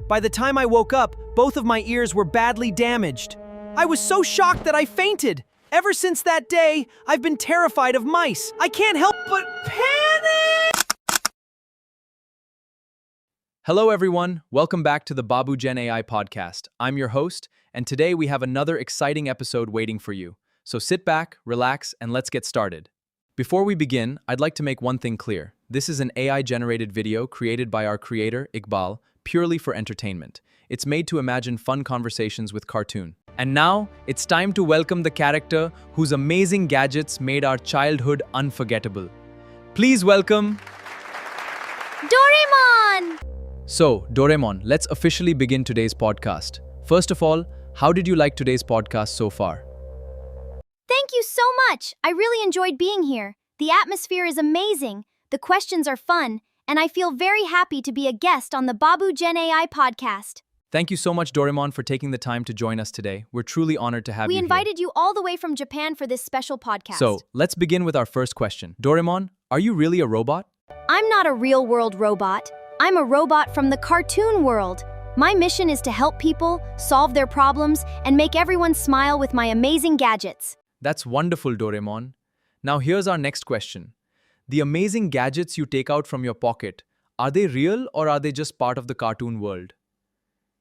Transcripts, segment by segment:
By the time I woke up, both of my ears were badly damaged. I was so shocked that I fainted. Ever since that day, I've been terrified of mice. I can't help but panic! Hello everyone, welcome back to the BABU GEN AI Podcast. I'm your host, and today we have another exciting episode waiting for you. So sit back, relax, and let's get started. Before we begin, I'd like to make one thing clear. This is an AI-generated video created by our creator, Iqbal, purely for entertainment. It's made to imagine fun conversations with cartoon. And now, it's time to welcome the character whose amazing gadgets made our childhood unforgettable. Please welcome... Doraemon! So, Doraemon, let's officially begin today's podcast. First of all, how did you like today's podcast so far? Thank you so much! I really enjoyed being here. The atmosphere is amazing, the questions are fun, and I feel very happy to be a guest on the BABU GEN AI Podcast. Thank you so much, Doraemon, for taking the time to join us today. We're truly honored to have you We here. invited you all the way from Japan for this special podcast. So, let's begin with our first question. Doraemon, are you really a robot? I'm not a real-world robot. I'm a robot from the cartoon world. My mission is to help people, solve their problems, and make everyone smile with my amazing gadgets. That's wonderful, Doraemon. Now here's our next question. The amazing gadgets you take out from your pocket, are they real or are they just part of the cartoon world?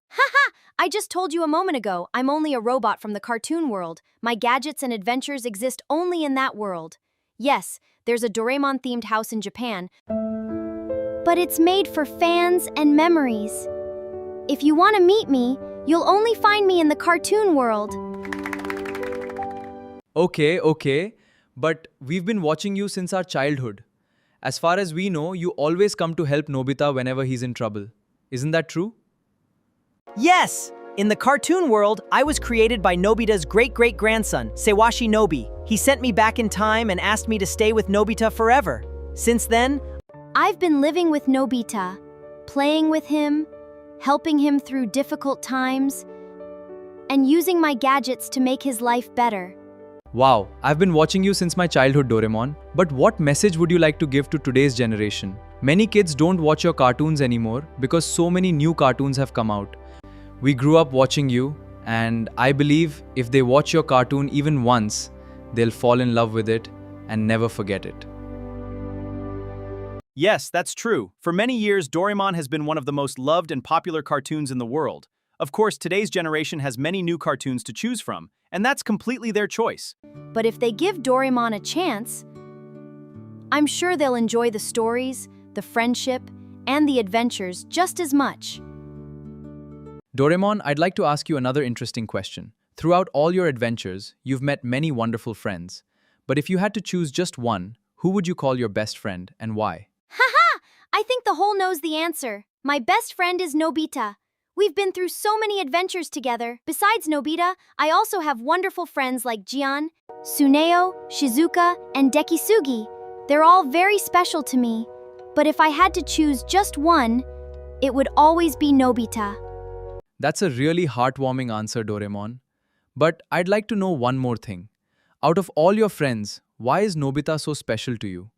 Haha! I just told you a moment ago, I'm only a robot from the cartoon world. My gadgets and adventures exist only in that world. Yes, there's a Doraemon-themed house in Japan, but it's made for fans and memories. If you want to meet me, you'll only find me in the cartoon world. Okay, but we've been watching you since our childhood. As far as we know, you always come to help Nobita whenever he's in trouble. Isn't that true? Yes! In the cartoon world, I was created by Nobita's great-great-grandson, Sewashi Nobi. He sent me back in time and asked me to stay with Nobita forever. Since then, I've been living with Nobita, playing with him, helping him through difficult times, and using my gadgets to make his life better. Wow, I've been watching you since my childhood, Doraemon. But what message would you like to give to today's generation? Many kids don't watch your cartoons anymore because so many new cartoons have come out. We grew up watching you, and I believe if they watch your cartoon even once, they'll fall in love with it and never forget it. Yes, that's true. For many years, Doraemon has been one of the most loved and popular cartoons in the world. Of course, today's generation has many new cartoons to choose from, and that's completely their choice. But if they give Doraemon a chance, I'm sure they'll enjoy the stories, the friendship, and the adventures just as much. Doraemon, I'd like to ask you another interesting question. Throughout all your adventures, you've met many wonderful friends. But if you had to choose just one, who would you call your best friend and why? Haha! I think the whole knows the answer. My best friend is Nobita. We've been through so many adventures together. Besides Nobita, I also have wonderful friends like Jian, Tsuneo, Shizuka, and Dekisugi. They're all very special to me. But if I had to choose just one, it would always be Nobita. That's a really heartwarming answer, Doraemon. But I'd like to know one more thing. Out of all your friends, why is Nobita so special to you?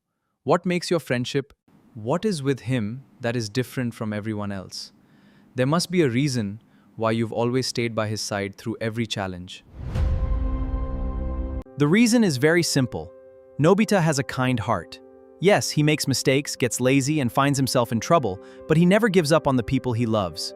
What makes your friendship? What is with him that is different from everyone else? There must be a reason why you've always stayed by his side through every challenge. The reason is very simple. Nobita has a kind heart. Yes, he makes mistakes, gets lazy, and finds himself in trouble, but he never gives up on the people he loves.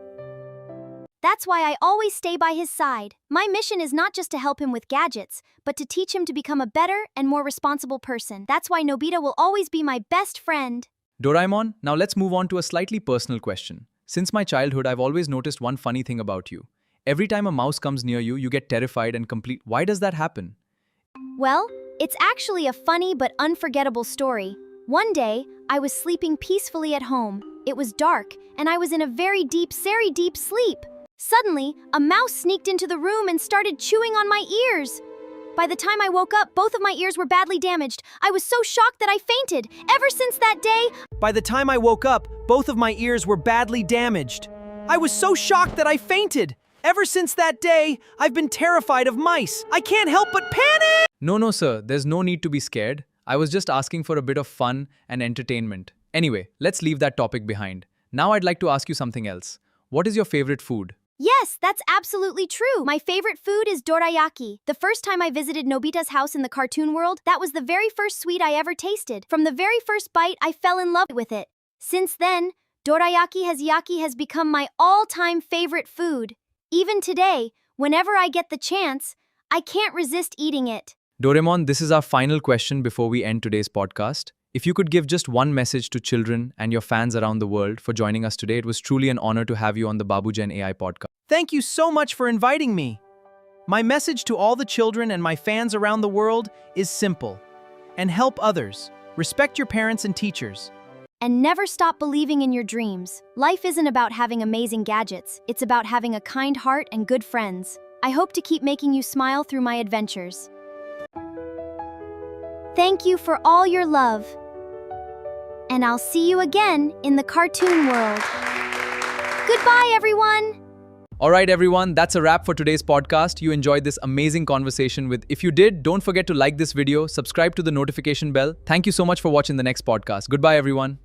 That's why I always stay by his side. My mission is not just to help him with gadgets, but to teach him to become a better and more responsible person. That's why Nobita will always be my best friend. Doraemon, now let's move on to a slightly personal question. Since my childhood, I've always noticed one funny thing about you. Every time a mouse comes near you, you get terrified and complete. Why does that happen? Well, it's actually a funny but unforgettable story. One day, I was sleeping peacefully at home. It was dark, and I was in a very deep sleep. Suddenly, a mouse sneaked into the room and started chewing on my ears. By the time I woke up, both of my ears were badly damaged. I was so shocked that I fainted. Ever since that day, by the time I woke up, both of my ears were badly damaged. I was so shocked that I fainted. Ever since that day, I've been terrified of mice. I can't help but panic! No, sir. There's no need to be scared. I was just asking for a bit of fun and entertainment. Anyway, let's leave that topic behind. Now I'd like to ask you something else. what is your favorite food? Yes, that's absolutely true. My favorite food is dorayaki. The first time I visited Nobita's house in the cartoon world, that was the very first sweet I ever tasted. From the very first bite, I fell in love with it. Since then, dorayaki has become my all-time favorite food. Even today, whenever I get the chance, I can't resist eating it. Doraemon, this is our final question before we end today's podcast. If you could give just one message to children and your fans around the world for joining us today, it was truly an honor to have you on the BABU Gen AI podcast. Thank you so much for inviting me. My message to all the children and my fans around the world is simple. And help others. Respect your parents and teachers. And never stop believing in your dreams. Life isn't about having amazing gadgets. It's about having a kind heart and good friends. I hope to keep making you smile through my adventures. Thank you for all your love. And I'll see you again in the cartoon world. Goodbye, everyone! All right, everyone, that's a wrap for today's podcast. You enjoyed this amazing conversation with. If you did, don't forget to like this video, subscribe to the notification bell. Thank you so much for watching the next podcast. Goodbye, everyone.